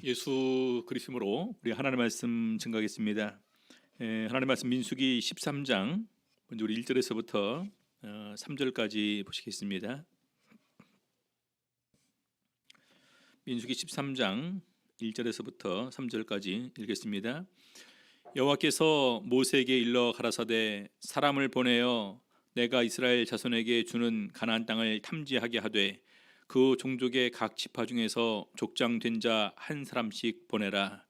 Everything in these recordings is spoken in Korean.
예수 그리스도로 우리 하나님의 말씀 증거하겠습니다. 하나님의 말씀 민수기 13장 먼저 우리 1절에서부터 3절까지 보시겠습니다. 민수기 13장 1절에서부터 3절까지 읽겠습니다. 여호와께서 모세에게 일러 가라사대 사람을 보내어 내가 이스라엘 자손에게 주는 가나안 땅을 탐지하게 하되 그 종족의 각 지파 중에서 족장된 자 한 사람씩 보내라.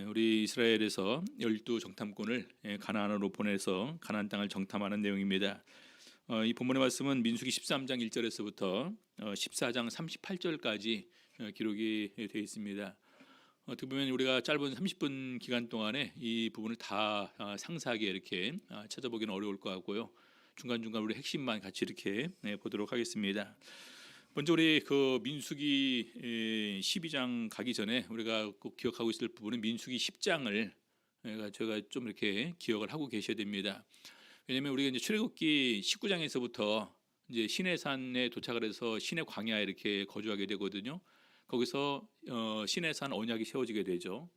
우리 이스라엘에서 12 정탐꾼을 가나안으로 보내서 가나안 땅을 정탐하는 내용입니다. 이 본문의 말씀은 민수기 13장 1절에서부터 14장 38절까지 기록이 되어 있습니다. 어떻게 보면 우리가 짧은 30분 기간 동안에 이 부분을 다 상세하게 이렇게 찾아보기는 어려울 것 같고요. 중간중간 우리 핵심만 같이 이렇게 보도록 하겠습니다. 먼저 우리 그 민수기 12장 가기 전에 우리가 꼭 기억하고 있을 부분은 민수기 10장을 제가 좀 이렇게 기억을 하고 계셔야 됩니다. 왜냐하면 우리가 이제 출애굽기 19장에서부터 이제 시내산에 도착을 해서 시내 광야에 이렇게 거주하게 되거든요. 거기서 시내산 언약이 세워지게 되죠.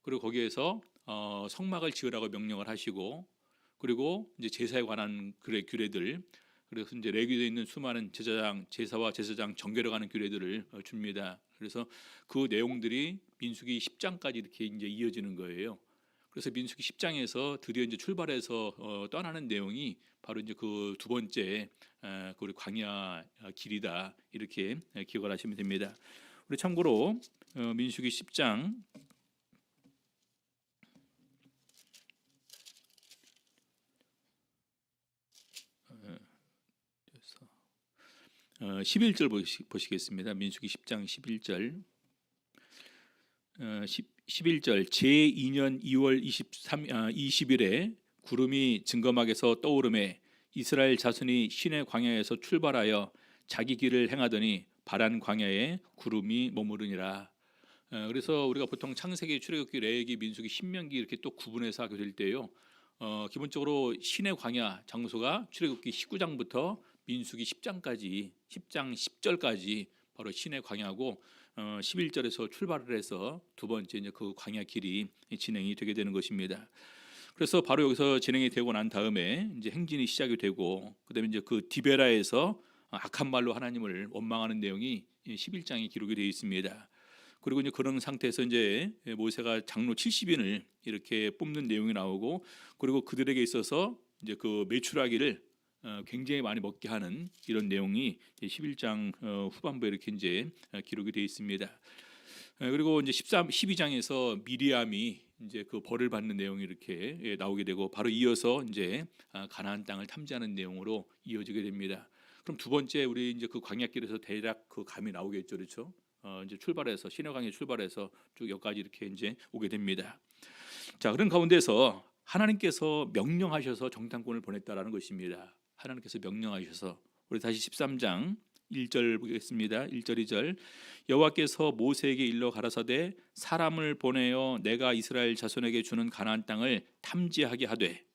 그리고 거기에서 성막을 지으라고 명령을 하시고, 그리고 이제 제사에 관한 규례들, 그래서 이제 레위기에 있는 수많은 제사와 제사장 정결에 관한 규례들을 줍니다. 그래서 그 내용들이 민수기 10장까지 이렇게 이제 이어지는 거예요. 그래서 민수기 10장에서 드디어 이제 출발해서 떠나는 내용이 바로 이제 그 두 번째 그 우리 광야 길이다, 이렇게 기억을 하시면 됩니다. 우리 참고로 민수기 10장 11절 보시겠습니다. 민수기 10장 11절. 11절 제2년 2월 20일에 구름이 증거막에서 떠오르매 이스라엘 자손이 시내 광야에서 출발하여 자기 길을 행하더니 바란 광야에 구름이 머무르니라. 그래서 우리가 보통 창세기, 출애굽기, 레위기, 민수기, 신명기 이렇게 또 구분해서 하게 될 때요. 기본적으로 시내 광야 장소가 출애굽기 19장부터 민수기 10장까지 10장 10절까지 바로 시내 광야고 11절에서 출발을 해서 두 번째 이제 그 광야 길이 진행이 되게 되는 것입니다. 그래서 바로 여기서 진행이 되고 난 다음에 이제 행진이 시작이 되고, 그다음에 이제 그 디베라에서 악한 말로 하나님을 원망하는 내용이 11장에 기록이 되어 있습니다. 그리고 이제 그런 상태에서 이제 모세가 장로 70인을 이렇게 뽑는 내용이 나오고, 그리고 그들에게 있어서 이제 그 메추라기를 굉장히 많이 먹게 하는 이런 내용이 11장 후반부에 이렇게 이제 기록이 되어 있습니다. 그리고 이제 12장에서 미리암이 이제 그 벌을 받는 내용이 이렇게 나오게 되고, 바로 이어서 이제 가나안 땅을 탐지하는 내용으로 이어지게 됩니다. 그럼 두 번째 우리 이제 그 광야길에서 대략 그 감이 나오겠죠, 그렇죠? 이제 출발해서 시내강에 출발해서 쭉 여기까지 이렇게 이제 오게 됩니다. 자, 그런 가운데서 하나님께서 명령하셔서 정탐꾼을 보냈다라는 것입니다. 하나님께서 명령하셔서, 우리 다시 13장 1절 보겠습니다. 1절 2절 여호와께서 모세에게 일러 가라사대 사람을 보내어 내가 이스라엘 자손에게 주는 가나안 땅을 탐지하게 하되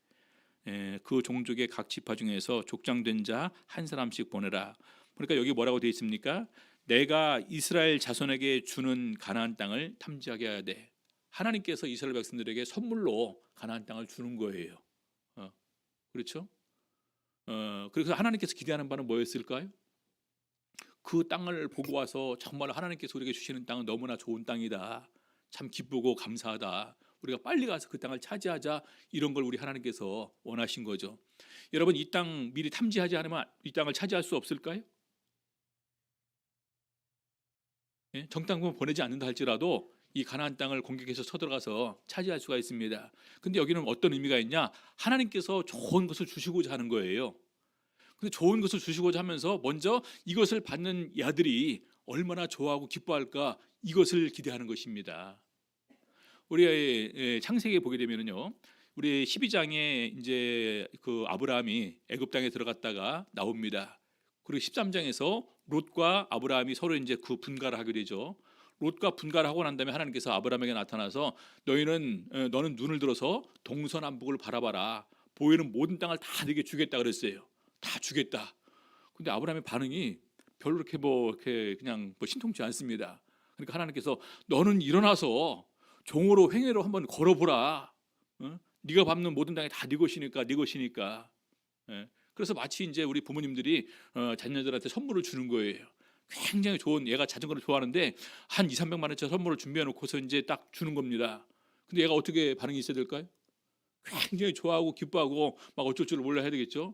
그 종족의 각 지파 중에서 족장된 자 한 사람씩 보내라. 그러니까 여기 뭐라고 되어 있습니까? 내가 이스라엘 자손에게 주는 가나안 땅을 탐지하게 해야 돼. 하나님께서 이스라엘 백성들에게 선물로 가나안 땅을 주는 거예요. 그렇죠? 그래서 하나님께서 기대하는 바는 뭐였을까요? 그 땅을 보고 와서 정말 하나님께서 우리에게 주시는 땅은 너무나 좋은 땅이다, 참 기쁘고 감사하다, 우리가 빨리 가서 그 땅을 차지하자, 이런 걸 우리 하나님께서 원하신 거죠. 여러분, 이 땅 미리 탐지하지 않으면 이 땅을 차지할 수 없을까요? 정탐꾼 보내지 않는다 할지라도 이 가나안 땅을 공격해서 쳐들어가서 차지할 수가 있습니다. 근데 여기는 어떤 의미가 있냐? 하나님께서 좋은 것을 주시고자 하는 거예요. 근데 좋은 것을 주시고자 하면서 먼저 이것을 받는 야들이 얼마나 좋아하고 기뻐할까, 이것을 기대하는 것입니다. 우리 창세기에 보게 되면요, 우리 12장에 이제 그 아브라함이 애굽 땅에 들어갔다가 나옵니다. 그리고 13장에서 롯과 아브라함이 서로 이제 그 분가를 하게 되죠. 롯과 분가를 하고 난 다음에 하나님께서 아브라함에게 나타나서 너는 눈을 들어서 동서남북을 바라봐라. 보이는 모든 땅을 다 네게 주겠다 그랬어요. 다 주겠다. 근데 아브라함의 반응이 별로 이렇게 이렇게 그냥 신통치 않습니다. 그러니까 하나님께서 너는 일어나서 종으로 횡회로 한번 걸어보라. 네가 밟는 모든 땅이 다 네 것이니까 네 것이니까. 예. 그래서 마치 이제 우리 부모님들이 자녀들한테 선물을 주는 거예요. 굉장히 좋은, 얘가 자전거를 좋아하는데 한 2, 300만 원짜리 선물을 준비해 놓고서 이제 딱 주는 겁니다. 근데 얘가 어떻게 반응이 있어야 될까요? 굉장히 좋아하고 기뻐하고 막 어쩔 줄 몰라 해야 되겠죠.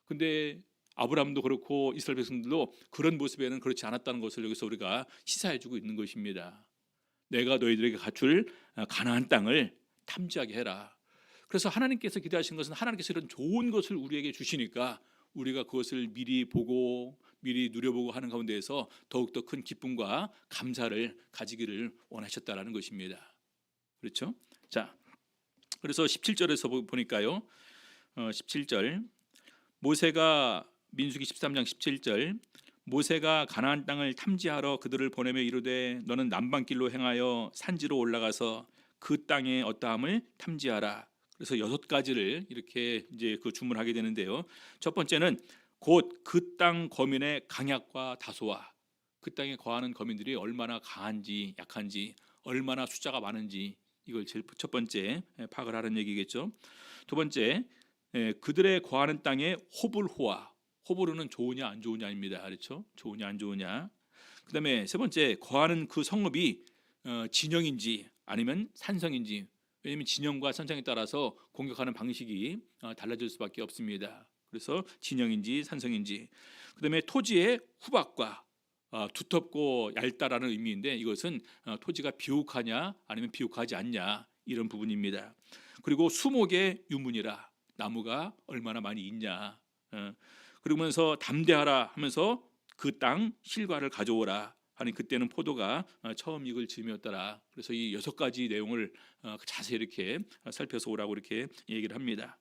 근데 아브라함도 그렇고 이스라엘 백성들도 그런 모습에는 그렇지 않았다는 것을 여기서 우리가 시사해 주고 있는 것입니다. 내가 너희들에게 갖출 가나안 땅을 탐지하게 해라. 그래서 하나님께서 기대하신 것은 하나님께서 이런 좋은 것을 우리에게 주시니까 우리가 그것을 미리 보고 미리 누려보고 하는 가운데에서 더욱더 큰 기쁨과 감사를 가지기를 원하셨다라는 것입니다. 그렇죠? 자, 그래서 17절에서 보니까요. 17절 모세가 민수기 13장 17절 모세가 가나안 땅을 탐지하러 그들을 보내며 이르되 너는 남방길로 행하여 산지로 올라가서 그 땅의 어떠함을 탐지하라. 그래서 6가지를 이렇게 이제 그 주문하게 되는데요. 첫 번째는 곧 그 땅 거민의 강약과 다소와 그 땅에 거하는 거민들이 얼마나 강한지 약한지 얼마나 숫자가 많은지 이걸 제일 첫 번째 파악을 하는 얘기겠죠. 두 번째 그들의 거하는 땅의 호불호와 호불호는 좋으냐 안 좋으냐입니다. 그렇죠? 좋으냐 안 좋으냐. 그다음에 세 번째 거하는 그 성읍이 진영인지 아니면 산성인지. 왜냐하면 진영과 산성에 따라서 공격하는 방식이 달라질 수밖에 없습니다. 그래서 진영인지 산성인지. 그다음에 토지의 후박과 두텁고 얇다라는 의미인데 이것은 토지가 비옥하냐 아니면 비옥하지 않냐 이런 부분입니다. 그리고 수목의 유문이라 나무가 얼마나 많이 있냐. 그러면서 담대하라 하면서 그 땅 실과를 가져오라 하니 그때는 포도가 처음 익을 즈음이었더라. 그래서 이 6가지 내용을 자세히 이렇게 살펴서 오라고 이렇게 얘기를 합니다.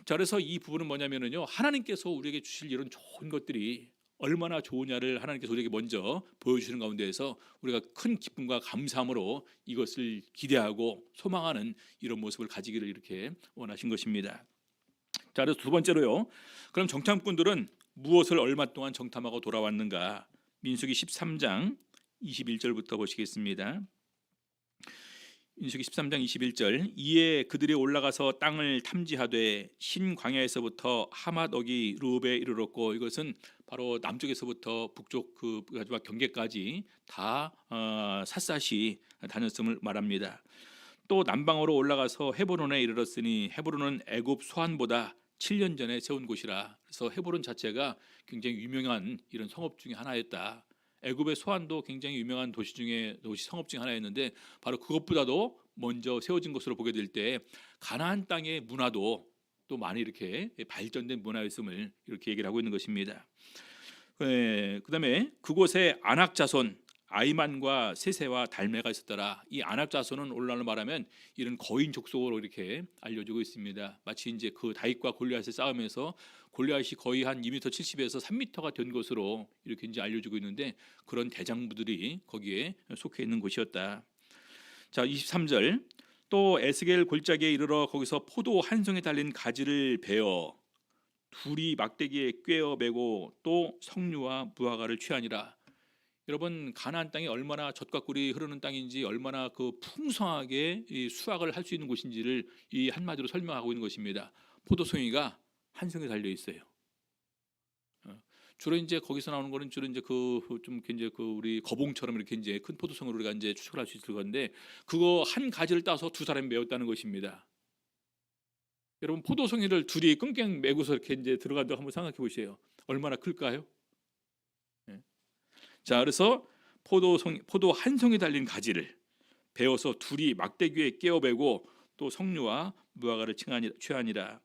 자, 그래서 이 부분은 뭐냐면은요, 하나님께서 우리에게 주실 이런 좋은 것들이 얼마나 좋으냐를 하나님께서 우리에게 먼저 보여주시는 가운데에서 우리가 큰 기쁨과 감사함으로 이것을 기대하고 소망하는 이런 모습을 가지기를 이렇게 원하신 것입니다. 자, 그래서 두 번째로요. 그럼 정탐꾼들은 무엇을 얼마 동안 정탐하고 돌아왔는가? 민수기 13장 21절부터 보시겠습니다. 민수기 13장 21절 이에 그들이 올라가서 땅을 탐지하되 신 광야에서부터 하맛억이 루업에 이르렀고 이것은 바로 남쪽에서부터 북쪽 그 마지막 경계까지 다 샅샅이 다녔음을 말합니다. 또 남방으로 올라가서 헤브론에 이르렀으니 헤브론은 애굽 소안보다 7년 전에 세운 곳이라. 그래서 헤브론 자체가 굉장히 유명한 이런 성읍 중에 하나였다. 애굽의 소안도 굉장히 유명한 도시 성읍 중에 하나였는데 바로 그것보다도 먼저 세워진 것으로 보게 될 때 가나안 땅의 문화도 또 많이 이렇게 발전된 문화였음을 이렇게 얘기를 하고 있는 것입니다. 그다음에 그곳에 아낙 자손 아이만과 세세와 달메가 있었더라. 이 아낙 자손은 오늘날로 말하면 이런 거인 족속으로 이렇게 알려지고 있습니다. 마치 이제 그 다윗과 골리앗의 싸움에서 골리앗이 거의 한 2m 70에서 3m가 된 것으로 이렇게 이제 알려지고 있는데 그런 대장부들이 거기에 속해 있는 곳이었다. 자, 23절 또 에스겔 골짜기에 이르러 거기서 포도 한 송이 달린 가지를 베어 둘이 막대기에 꿰어 매고 또 석류와 무화과를 취하니라. 여러분 가나안 땅이 얼마나 젖과 꿀이 흐르는 땅인지 얼마나 그 풍성하게 이 수확을 할 수 있는 곳인지를 이 한마디로 설명하고 있는 것입니다. 포도송이가 한 송이 달려 있어요. 주로 이제 거기서 나오는 거는 주로 이제 그 좀 이제 그 우리 거봉처럼 이렇게 이제 큰 포도송을 우리가 이제 추측을 할 수 있을 건데 그거 한 가지를 따서 두 사람이 메웠다는 것입니다. 여러분 포도송이를 둘이 끙끙 메고서 이렇게 이제 들어간다고 한번 생각해 보세요. 얼마나 클까요? 자, 그래서 포도 한 송이 달린 가지를 베어서 둘이 막대기에 깨어 베고 또 석류와 무화과를 취하니라.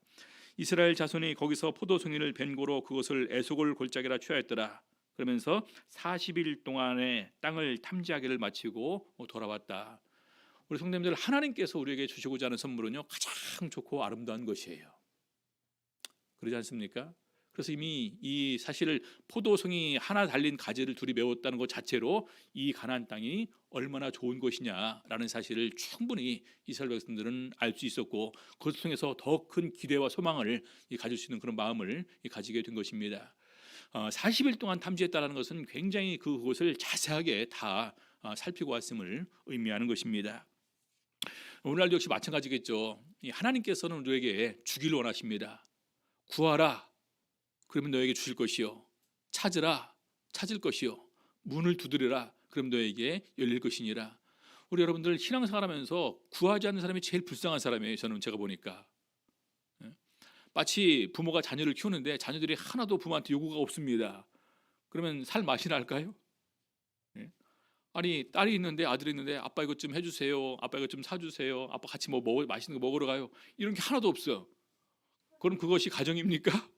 이스라엘 자손이 거기서 포도송이를 벤 고로 그것을 에소골 골짜기라 취하였더라. 그러면서 40일 동안의 땅을 탐지하기를 마치고 돌아왔다. 우리 성도님들 하나님께서 우리에게 주시고자 하는 선물은요 가장 좋고 아름다운 것이에요. 그러지 않습니까? 그래서 이미 이 사실을 포도송이 하나 달린 가지를 둘이 메웠다는 것 자체로 이 가나안 땅이 얼마나 좋은 것이냐라는 사실을 충분히 이스라엘 백성들은 알 수 있었고 그것을 통해서 더 큰 기대와 소망을 가질 수 있는 그런 마음을 가지게 된 것입니다. 40일 동안 탐지했다는 것은 굉장히 그곳을 자세하게 다 살피고 왔음을 의미하는 것입니다. 오늘날도 역시 마찬가지겠죠. 하나님께서는 우리에게 주기를 원하십니다. 구하라, 그러면 너에게 주실 것이요. 찾으라, 찾을 것이요. 문을 두드리라, 그럼 너에게 열릴 것이니라. 우리 여러분들 신앙생활하면서 구하지 않는 사람이 제일 불쌍한 사람이에요. 저는 제가 보니까. 마치 부모가 자녀를 키우는데 자녀들이 하나도 부모한테 요구가 없습니다. 그러면 살 맛이 날까요? 아니, 딸이 있는데, 아들이 있는데, 아빠 이것 좀 해주세요, 아빠 이것 좀 사주세요, 아빠 같이 맛있는 거 먹으러 가요, 이런 게 하나도 없어. 그럼 그것이 가정입니까?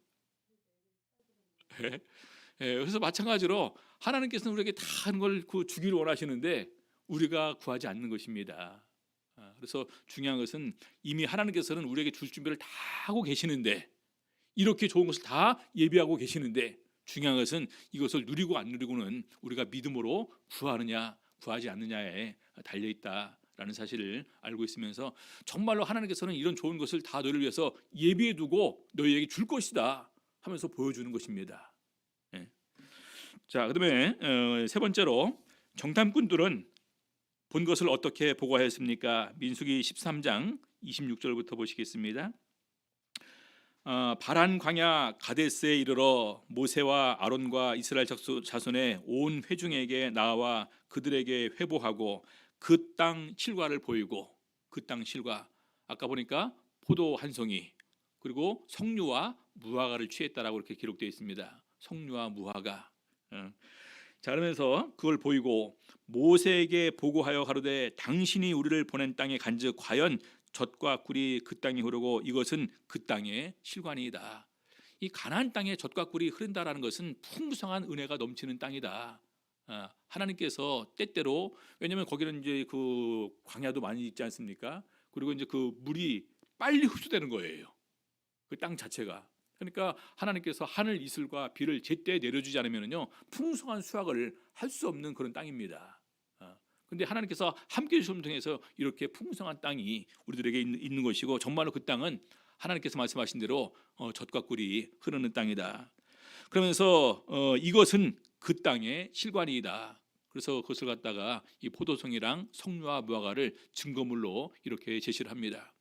그래서 마찬가지로 하나님께서는 우리에게 다 하는 걸 주기를 원하시는데 우리가 구하지 않는 것입니다. 그래서 중요한 것은 이미 하나님께서는 우리에게 줄 준비를 다 하고 계시는데, 이렇게 좋은 것을 다 예비하고 계시는데, 중요한 것은 이것을 누리고 안 누리고는 우리가 믿음으로 구하느냐 구하지 않느냐에 달려있다라는 사실을 알고 있으면서, 정말로 하나님께서는 이런 좋은 것을 다 너희를 위해서 예비해두고 너희에게 줄 것이다 하면서 보여주는 것입니다. 자, 그다음에 세 번째로 정탐꾼들은 본 것을 어떻게 보고하였습니까? 민수기 13장 26절부터 보시겠습니다. 바란 광야 가데스에 이르러 모세와 아론과 이스라엘 자손의 온 회중에게 나와 그들에게 회보하고 그 땅 실과를 보이고, 그 땅 실과, 아까 보니까 포도 한 송이 그리고 석류와 무화과를 취했다라고 이렇게 기록되어 있습니다. 석류와 무화과. 자, 그러면서 그걸 보이고 모세에게 보고하여 가로되 당신이 우리를 보낸 땅에 간즉 과연 젖과 꿀이 그 땅에 흐르고 이것은 그 땅의 실관이다. 이 가나안 땅에 젖과 꿀이 흐른다라는 것은 풍성한 은혜가 넘치는 땅이다. 하나님께서 때때로, 왜냐하면 거기는 이제 그 광야도 많이 있지 않습니까? 그리고 이제 그 물이 빨리 흡수되는 거예요. 그 땅 자체가. 그러니까 하나님께서 하늘 이슬과 비를 제때 내려주지 않으면요 풍성한 수확을 할 수 없는 그런 땅입니다. 근데 하나님께서 함께 해주심을 통해서 이렇게 풍성한 땅이 우리들에게 있는 것이고, 정말로 그 땅은 하나님께서 말씀하신 대로 젖과 꿀이 흐르는 땅이다. 그러면서 이것은 그 땅의 실관이다. 그래서 그것을 갖다가 이 포도송이랑 석류와 무화과를 증거물로 이렇게 제시를 합니다.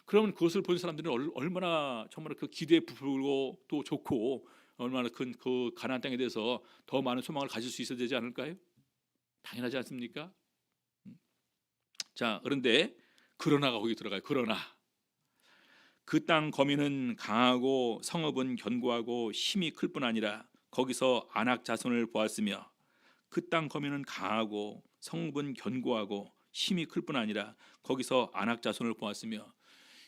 그러면 그것을 본 사람들은 얼마나 정말 그 기대에 부풀고 또 좋고, 얼마나 큰 그 가나안 땅에 대해서 더 많은 소망을 가질 수 있어야 되지 않을까요? 당연하지 않습니까? 자, 그런데 그러나가 거기 들어가요. 그러나 그 땅 거민은 강하고 성읍은 견고하고 힘이 클 뿐 아니라 거기서 아낙 자손을 보았으며, 그 땅 거민은 강하고 성읍은 견고하고 힘이 클 뿐 아니라 거기서 아낙 자손을 보았으며.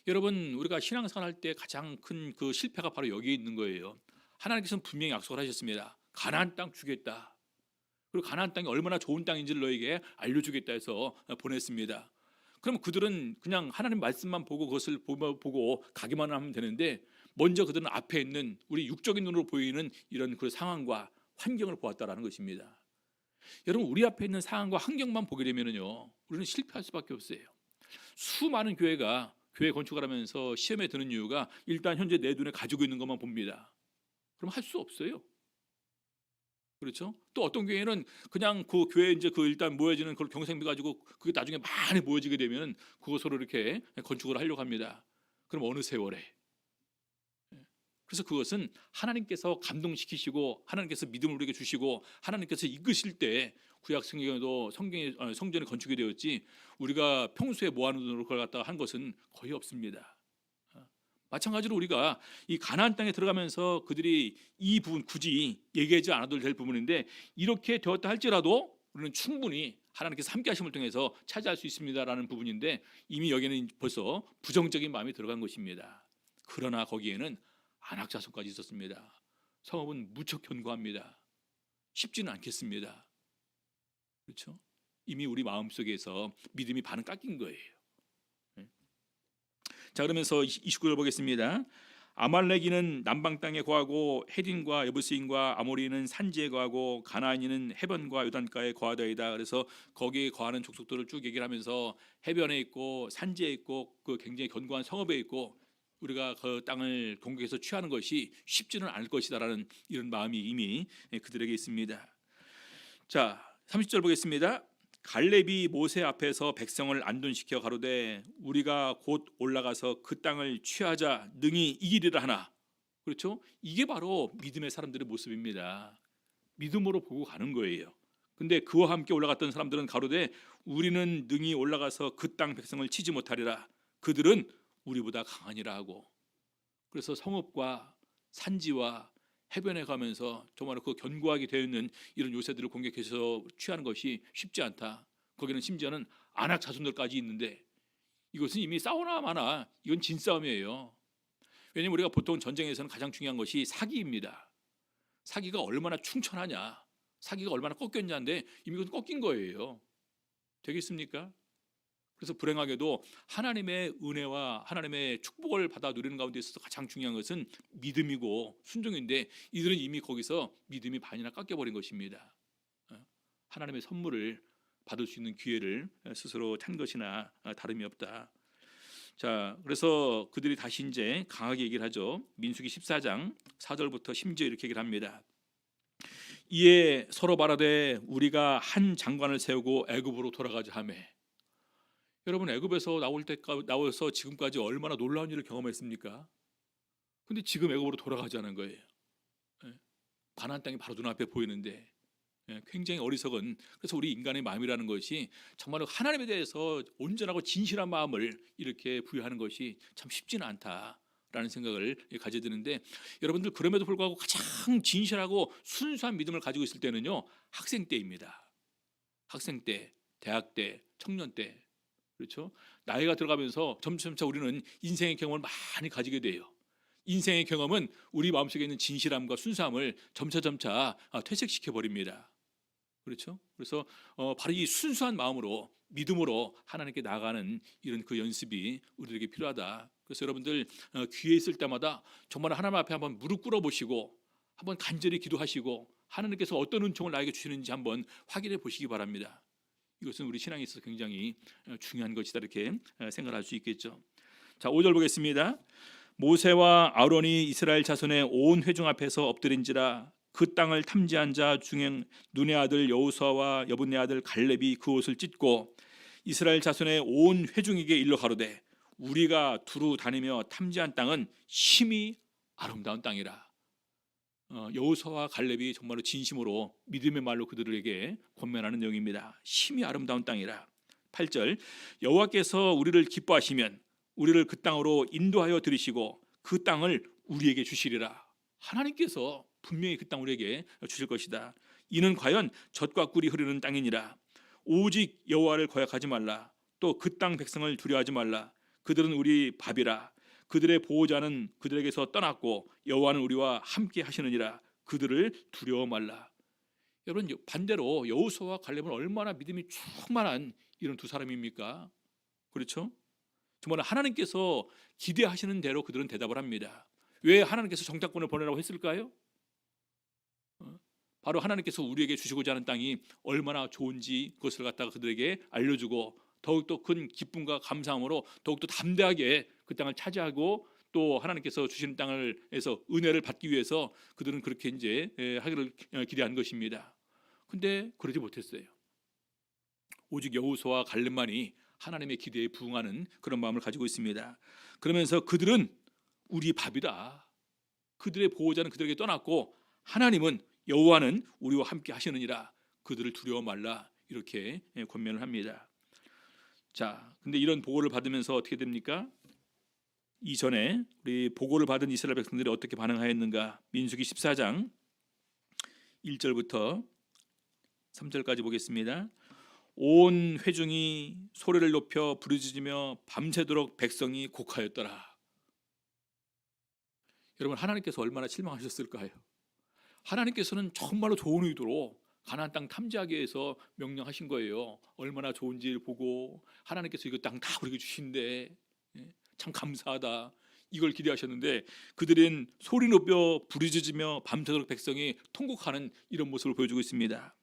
여러분, 우리가 신앙생활 할 때 가장 큰 그 실패가 바로 여기에 있는 거예요. 하나님께서는 분명히 약속을 하셨습니다. 가나안 땅 주겠다. 그리고 가나안 땅이 얼마나 좋은 땅인지를 너에게 알려주겠다 해서 보냈습니다. 그럼 그들은 그냥 하나님 말씀만 보고 그것을 보고 가기만 하면 되는데, 먼저 그들은 앞에 있는 우리 육적인 눈으로 보이는 이런 그 상황과 환경을 보았다라는 것입니다. 여러분, 우리 앞에 있는 상황과 환경만 보게 되면요 우리는 실패할 수밖에 없어요. 수많은 교회가 교회 건축을 하면서 시험에 드는 이유가 일단 현재 내 눈에 가지고 있는 것만 봅니다. 그럼 할 수 없어요. 그렇죠? 또 어떤 교회는 그냥 그 교회 이제 그 일단 모여지는 그걸 경생비 가지고 그게 나중에 많이 모여지게 되면 그것으로 이렇게 건축을 하려고 합니다. 그럼 어느 세월에? 그래서 그것은 하나님께서 감동시키시고 하나님께서 믿음을 우리에게 주시고 하나님께서 이끄실 때 구약 성경에도 성전이 건축이 되었지, 우리가 평소에 모아놓은 돈으로 그걸 갖다가 한 것은 거의 없습니다. 마찬가지로 우리가 이 가나안 땅에 들어가면서 그들이 이 부분 굳이 얘기하지 않아도 될 부분인데, 이렇게 되었다 할지라도 우리는 충분히 하나님께서 함께 하심을 통해서 차지할 수 있습니다라는 부분인데, 이미 여기는 벌써 부정적인 마음이 들어간 것입니다. 그러나 거기에는 아낙 자손까지 있었습니다. 성읍은 무척 견고합니다. 쉽지는 않겠습니다. 그렇죠? 이미 우리 마음속에서 믿음이 반은 깎인 거예요. 자, 그러면서 29절 보겠습니다. 아말렉인은 남방 땅에 거하고 헤딘과 여부스인과 아모리는 산지에 거하고 가나안인은 해변과 요단가에 거하더이다. 그래서 거기에 거하는 족속들을 쭉 얘기를 하면서 해변에 있고 산지에 있고 그 굉장히 견고한 성읍에 있고, 우리가 그 땅을 공격해서 취하는 것이 쉽지는 않을 것이다라는 이런 마음이 이미 그들에게 있습니다. 자, 30절 보겠습니다. 갈렙이 모세 앞에서 백성을 안둔시켜 가로되 우리가 곧 올라가서 그 땅을 취하자 능히 이기리라 하나. 그렇죠? 이게 바로 믿음의 사람들의 모습입니다. 믿음으로 보고 가는 거예요. 근데 그와 함께 올라갔던 사람들은 가로되 우리는 능히 올라가서 그 땅 백성을 치지 못하리라. 그들은 우리보다 강하니라 하고. 그래서 성읍과 산지와 해변에 가면서 정말 그 견고하게 되어 있는 이런 요새들을 공격해서 취하는 것이 쉽지 않다. 거기는 심지어는 안악 자손들까지 있는데 이것은 이미 싸우나 마나 이건 진싸움이에요. 왜냐하면 우리가 보통 전쟁에서는 가장 중요한 것이 사기입니다. 사기가 얼마나 충천하냐, 사기가 얼마나 꺾였냐인데 이미 그건 꺾인 거예요. 되겠습니까? 그래서 불행하게도 하나님의 은혜와 하나님의 축복을 받아 누리는 가운데 있어서 가장 중요한 것은 믿음이고 순종인데 이들은 이미 거기서 믿음이 반이나 깎여버린 것입니다. 하나님의 선물을 받을 수 있는 기회를 스스로 찬 것이나 다름이 없다. 자, 그래서 그들이 다시 이제 강하게 얘기를 하죠. 민수기 14장 4절부터 10절 이렇게 얘기를 합니다. 이에 서로 말하되 우리가 한 장관을 세우고 애굽으로 돌아가자 하며. 여러분 애굽에서 나와서 지금까지 얼마나 놀라운 일을 경험했습니까? 근데 지금 애굽으로 돌아가자는 거예요. 가나안 땅이 바로 눈앞에 보이는데 굉장히 어리석은. 그래서 우리 인간의 마음이라는 것이 정말 하나님에 대해서 온전하고 진실한 마음을 이렇게 부여하는 것이 참 쉽지는 않다라는 생각을 가져야 되는데 여러분들 그럼에도 불구하고 가장 진실하고 순수한 믿음을 가지고 있을 때는요 학생 때입니다. 학생 때, 대학 때, 청년 때. 그렇죠? 나이가 들어가면서 점차 우리는 인생의 경험을 많이 가지게 돼요. 인생의 경험은 우리 마음속에 있는 진실함과 순수함을 점차 퇴색시켜 버립니다. 그렇죠? 그래서 바로 이 순수한 마음으로 믿음으로 하나님께 나아가는 이런 그 연습이 우리에게 필요하다. 그래서 여러분들 기회 있을 때마다 정말 하나님 앞에 한번 무릎 꿇어 보시고 한번 간절히 기도하시고 하나님께서 어떤 은총을 나에게 주시는지 한번 확인해 보시기 바랍니다. 이것은 우리 신앙에 있어서 굉장히 중요한 것이다 이렇게 생각할 수 있겠죠. 자, 5절 보겠습니다. 모세와 아론이 이스라엘 자손의 온 회중 앞에서 엎드린지라 그 땅을 탐지한 자 중에 눈의 아들 여호수아와 여분의 아들 갈렙이 그 옷을 찢고 이스라엘 자손의 온 회중에게 일러 가로되 우리가 두루 다니며 탐지한 땅은 심히 아름다운 땅이라. 여호수아와 갈렙이 정말로 진심으로 믿음의 말로 그들에게 권면하는 내용입니다. 심히 아름다운 땅이라. 8절 여호와께서 우리를 기뻐하시면 우리를 그 땅으로 인도하여 들이시고 그 땅을 우리에게 주시리라. 하나님께서 분명히 그 땅 우리에게 주실 것이다. 이는 과연 젖과 꿀이 흐르는 땅이니라. 오직 여호와를 거역하지 말라. 또 그 땅 백성을 두려워하지 말라. 그들은 우리 밥이라. 그들의 보호자는 그들에게서 떠났고 여호와는 우리와 함께 하시느니라. 그들을 두려워 말라. 여러분 반대로 여호수아와 갈렙은 얼마나 믿음이 충만한 이런 두 사람입니까? 그렇죠? 정말 하나님께서 기대하시는 대로 그들은 대답을 합니다. 왜 하나님께서 정탐꾼을 보내라고 했을까요? 바로 하나님께서 우리에게 주시고자 하는 땅이 얼마나 좋은지 그것을 갖다가 그들에게 알려주고 더욱더 큰 기쁨과 감사함으로 더욱더 담대하게 그 땅을 차지하고 또 하나님께서 주시는 땅을에서 은혜를 받기 위해서 그들은 그렇게 이제 하기를 기대한 것입니다. 근데 그러지 못했어요. 오직 여호수아와 갈렙만이 하나님의 기대에 부응하는 그런 마음을 가지고 있습니다. 그러면서 그들은 우리 밥이다. 그들의 보호자는 그들에게 떠났고 하나님은 여호와는 우리와 함께 하시느니라. 그들을 두려워 말라. 이렇게 권면을 합니다. 자, 근데 이런 보고를 받으면서 어떻게 됩니까? 이전에 우리 보고를 받은 이스라엘 백성들이 어떻게 반응하였는가? 민수기 14장 1절부터 3절까지 보겠습니다. 온 회중이 소리를 높여 부르짖으며 밤새도록 백성이 곡하였더라. 여러분 하나님께서 얼마나 실망하셨을까요? 하나님께서는 정말로 좋은 의도로 가나안 땅 탐지하기 위해서 명령하신 거예요. 얼마나 좋은지를 보고 하나님께서 이거 땅 다 우리에게 주신데 참 감사하다. 이걸 기대하셨는데 그들은 소리 높여 부르짖으며 밤새도록 백성이 통곡하는 이런 모습을 보여주고 있습니다.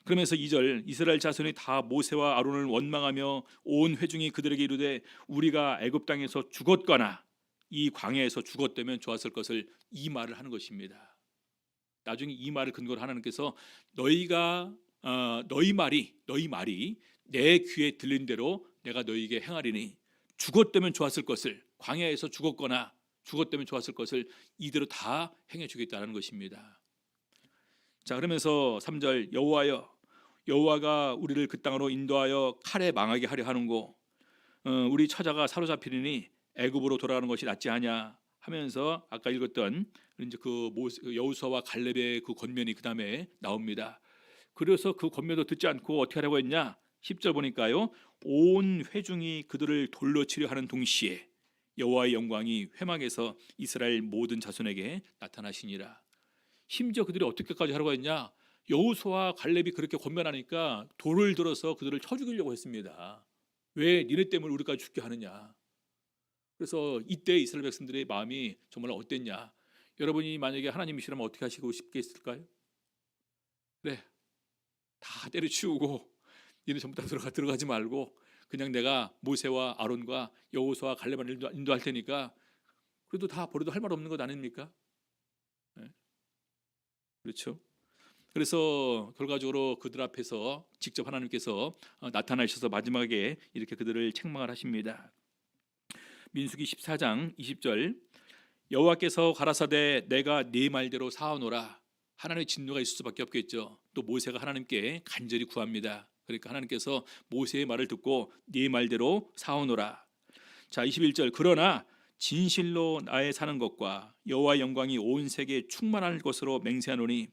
그러면서 2절 이스라엘 자손이 다 모세와 아론을 원망하며 온 회중이 그들에게 이르되 우리가 애굽 땅에서 죽었거나 이 광야에서 죽었다면 좋았을 것을 이 말을 하는 것입니다. 나중에 이 말을 근거로 하나님께서 너희가 너희 말이 내 귀에 들린 대로 내가 너희에게 행하리니 죽었다면 좋았을 것을 광야에서 죽었다면 좋았을 것을 이대로 다 행해 주겠다는 것입니다. 자, 그러면서 3절 여호와가 우리를 그 땅으로 인도하여 칼에 망하게 하려 하는고 우리 처자가 사로잡히리니 애굽으로 돌아가는 것이 낫지 않냐 하면서 아까 읽었던 이제 그 여호수아와 갈렙의 그 권면이 그 다음에 나옵니다. 그래서 그 권면도 듣지 않고 어떻게 하려고 했냐? 10절 보니까요. 온 회중이 그들을 돌로 치려 하는 동시에 여호와의 영광이 회막에서 이스라엘 모든 자손에게 나타나시니라. 심지어 그들이 어떻게까지 하려고 했냐? 여호수아와 갈렙이 그렇게 권면하니까 돌을 들어서 그들을 쳐 죽이려고 했습니다. 왜 니네 때문에 우리까지 죽게 하느냐? 그래서 이때 이스라엘 백성들의 마음이 정말 어땠냐? 여러분이 만약에 하나님이시라면 어떻게 하시고 싶겠을까요? 그래, 다 때려치우고 니네 전부 다 들어가지 말고 그냥 내가 모세와 아론과 여호수아와 갈렙만 인도할 테니까 그래도 다 버려도 할 말 없는 것 아닙니까? 네. 그렇죠? 그래서 결과적으로 그들 앞에서 직접 하나님께서 나타나셔서 마지막에 이렇게 그들을 책망을 하십니다. 민수기 14장 20절 여호와께서 가라사대 내가 네 말대로 사하노라. 하나님의 진노가 있을 수밖에 없겠죠. 또 모세가 하나님께 간절히 구합니다. 그러니까 하나님께서 모세의 말을 듣고 네 말대로 사하노라. 자, 21절 그러나 진실로 나의 사는 것과 여호와의 영광이 온 세계에 충만할 것으로 맹세하노니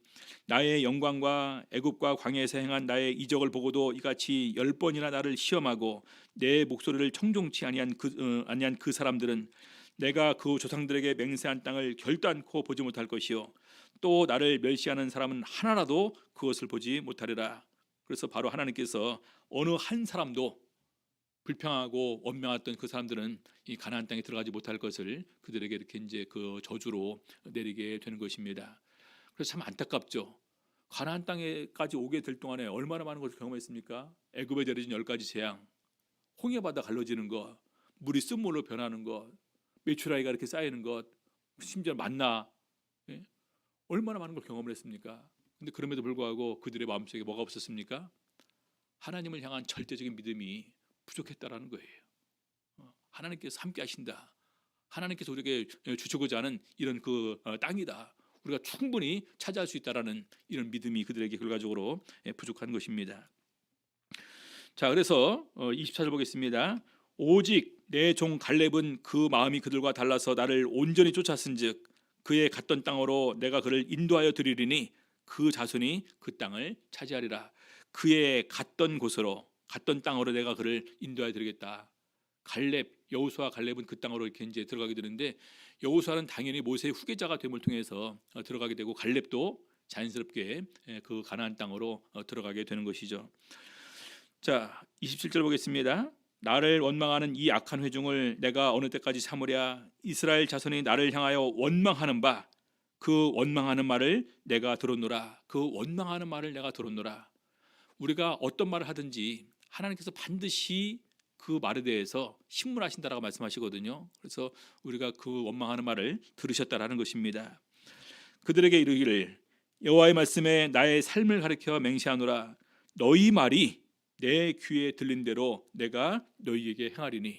나의 영광과 애굽과 광야에서 행한 나의 이적을 보고도 이같이 10번이나 나를 시험하고 내 목소리를 청종치 아니한 그 사람들은 내가 그 조상들에게 맹세한 땅을 결단코 보지 못할 것이요 또 나를 멸시하는 사람은 하나라도 그것을 보지 못하리라. 그래서 바로 하나님께서 어느 한 사람도 불평하고 원망했던 그 사람들은 이 가나안 땅에 들어가지 못할 것을 그들에게 이렇게 이제 그 저주로 내리게 되는 것입니다. 그래서 참 안타깝죠. 가나안 땅에까지 오게 될 동안에 얼마나 많은 것을 경험했습니까? 애굽에 내려진 10가지 재앙, 홍해 바다 갈라지는 것, 물이 쓴물로 변하는 것, 메추라기가 이렇게 쌓이는 것, 심지어 만나, 예? 얼마나 많은 걸 경험을 했습니까? 근데 그럼에도 불구하고 그들의 마음속에 뭐가 없었습니까? 하나님을 향한 절대적인 믿음이 부족했다라는 거예요. 하나님께서 함께 하신다. 하나님께서 우리에게 주시고자 하는 이런 그 땅이다. 우리가 충분히 차지할 수 있다라는 이런 믿음이 그들에게 결과적으로 부족한 것입니다. 자, 그래서 24절 보겠습니다. 오직 내 종 갈렙은 그 마음이 그들과 달라서 나를 온전히 쫓았은즉 그의 갔던 땅으로 내가 그를 인도하여 드리리니 그 자손이 그 땅을 차지하리라. 그의 갔던 곳으로 갔던 땅으로 내가 그를 인도하여 드리겠다. 여호수아 갈렙은 그 땅으로 이렇게 이제 들어가게 되는데 여호수아는 당연히 모세의 후계자가 됨을 통해서 들어가게 되고 갈렙도 자연스럽게 그 가나안 땅으로 들어가게 되는 것이죠. 자, 27절 보겠습니다. 나를 원망하는 이 악한 회중을 내가 어느 때까지 참으랴. 이스라엘 자손이 나를 향하여 원망하는 바 그 원망하는 말을 내가 들었노라. 그 원망하는 말을 내가 들었노라. 우리가 어떤 말을 하든지 하나님께서 반드시 그 말에 대해서 신문하신다라고 말씀하시거든요. 그래서 우리가 그 원망하는 말을 들으셨다라는 것입니다. 그들에게 이르기를 여호와의 말씀에 나의 삶을 가리켜 맹세하노라. 너희 말이 내 귀에 들린 대로 내가 너희에게 행하리니.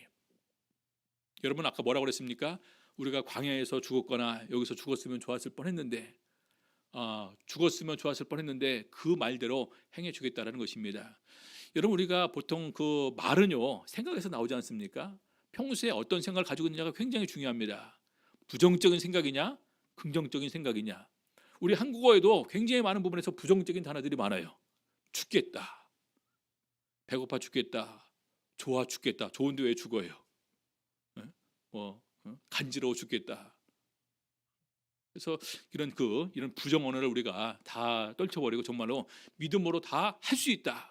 여러분 아까 뭐라고 그랬습니까? 우리가 광야에서 죽었거나 여기서 죽었으면 좋았을 뻔했는데 죽었으면 좋았을 뻔했는데 그 말대로 행해 주겠다라는 것입니다. 여러분 우리가 보통 그 말은요 생각에서 나오지 않습니까? 평소에 어떤 생각을 가지고 있느냐가 굉장히 중요합니다. 부정적인 생각이냐 긍정적인 생각이냐. 우리 한국어에도 굉장히 많은 부분에서 부정적인 단어들이 많아요. 죽겠다, 배고파 죽겠다, 좋아 죽겠다. 좋은데 왜 죽어요? 간지러워 죽겠다. 그래서 이런 부정 언어를 우리가 다 떨쳐버리고 정말로 믿음으로 다 할 수 있다.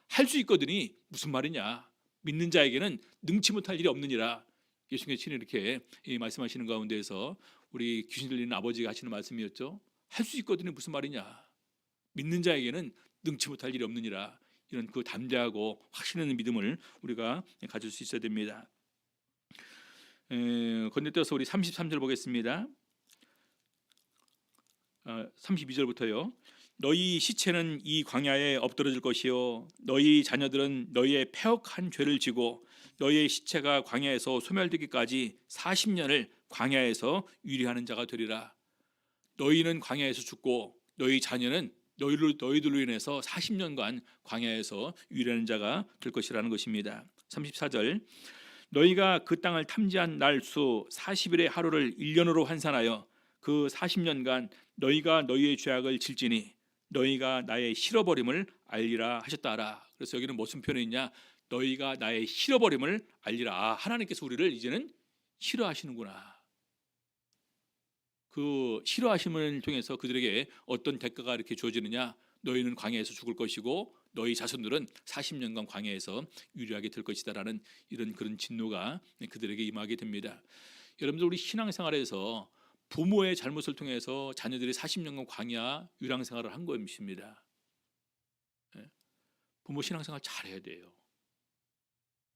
할 수 있거든이 무슨 말이냐? 믿는 자에게는 능치 못할 일이 없느니라. 예수님께서 친히 이렇게 말씀하시는 가운데에서 우리 귀신 들리는 아버지가 하시는 말씀이었죠. 할 수 있거든이 무슨 말이냐? 믿는 자에게는 능치 못할 일이 없느니라. 이런 그 담대하고 확신 있는 믿음을 우리가 가질 수 있어야 됩니다. 건너뛰어서 우리 33절 보겠습니다. 32절부터요. 너희 시체는 이 광야에 엎드러질 것이요 너희 자녀들은 너희의 패역한 죄를 지고 너희의 시체가 광야에서 소멸되기까지 40년을 광야에서 유리하는 자가 되리라. 너희는 광야에서 죽고 너희 자녀는 너희들로 인해서 40년간 광야에서 유리하는 자가 될 것이라는 것입니다. 34절 너희가 그 땅을 탐지한 날 수 40일의 하루를 1년으로 환산하여 그 40년간 너희가 너희의 죄악을 질지니 너희가 나의 싫어버림을 알리라 하셨다라. 그래서 여기는 무슨 표현이 있냐? 너희가 나의 싫어버림을 알리라. 아, 하나님께서 우리를 이제는 싫어하시는구나. 그 싫어하심을 통해서 그들에게 어떤 대가가 이렇게 주어지느냐? 너희는 광야에서 죽을 것이고 너희 자손들은 40년간 광야에서 유리하게 될 것이다라는 이런 그런 진노가 그들에게 임하게 됩니다. 여러분들 우리 신앙생활에서 부모의 잘못을 통해서 자녀들이 40년간 광야 유랑생활을 한 것입니다. 부모 신앙생활 잘해야 돼요.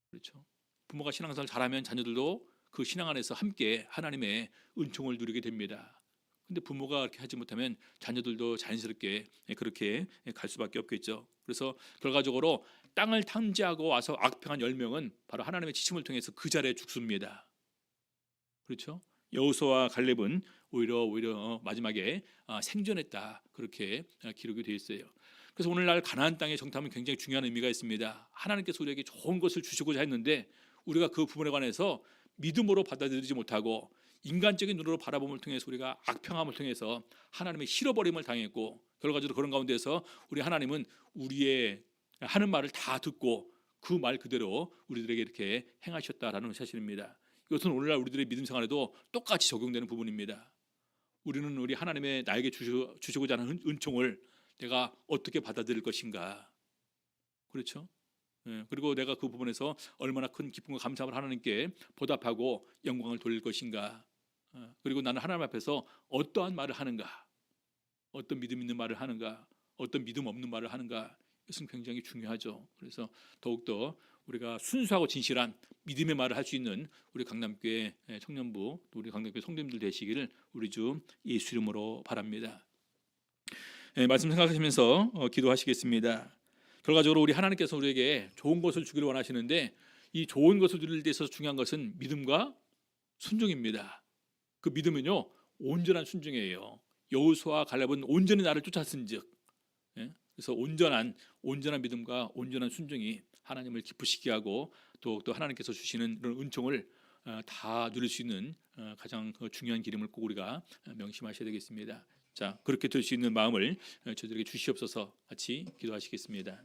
그렇죠? 부모가 신앙생활 잘하면 자녀들도 그 신앙 안에서 함께 하나님의 은총을 누리게 됩니다. 근데 부모가 그렇게 하지 못하면 자녀들도 자연스럽게 그렇게 갈 수밖에 없겠죠. 그래서 결과적으로 땅을 탐지하고 와서 악평한 10명은 바로 하나님의 지침을 통해서 그 자리에 죽습니다. 그렇죠? 여호수아와 갈렙은 오히려 마지막에 생존했다 그렇게 기록이 되어 있어요. 그래서 오늘날 가나안 땅의 정탐은 굉장히 중요한 의미가 있습니다. 하나님께서 우리에게 좋은 것을 주시고자 했는데 우리가 그 부분에 관해서 믿음으로 받아들이지 못하고 인간적인 눈으로 바라봄을 통해서 우리가 악평함을 통해서 하나님의 싫어버림을 당했고 결과적으로 그런 가운데서 우리 하나님은 우리의 하는 말을 다 듣고 그 말 그대로 우리들에게 이렇게 행하셨다라는 사실입니다. 이것은 오늘날 우리들의 믿음 생활에도 똑같이 적용되는 부분입니다. 우리는 우리 하나님의 나에게 주시고자 하는 은총을 내가 어떻게 받아들일 것인가. 그렇죠? 그리고 내가 그 부분에서 얼마나 큰 기쁨과 감사함을 하나님께 보답하고 영광을 돌릴 것인가. 그리고 나는 하나님 앞에서 어떠한 말을 하는가, 어떤 믿음 있는 말을 하는가, 어떤 믿음 없는 말을 하는가. 이것은 굉장히 중요하죠. 그래서 더욱더 우리가 순수하고 진실한 믿음의 말을 할 수 있는 우리 강남교회 청년부, 또 우리 강남교회 성도님들 되시기를 우리 주 예수 이름으로 바랍니다. 말씀 생각하시면서 기도하시겠습니다. 결과적으로 우리 하나님께서 우리에게 좋은 것을 주기를 원하시는데 이 좋은 것을 누릴 때 있어서 중요한 것은 믿음과 순종입니다. 그 믿음은요 온전한 순종이에요. 여호수아와 갈렙은 온전히 나를 쫓았은즉, 그래서 온전한 믿음과 온전한 순종이 하나님을 기쁘시게 하고 또 하나님께서 주시는 그런 은총을 다 누릴 수 있는 가장 중요한 길임을 꼭 우리가 명심하셔야 되겠습니다. 자, 그렇게 될 수 있는 마음을 저희들에게 주시옵소서. 같이 기도하시겠습니다.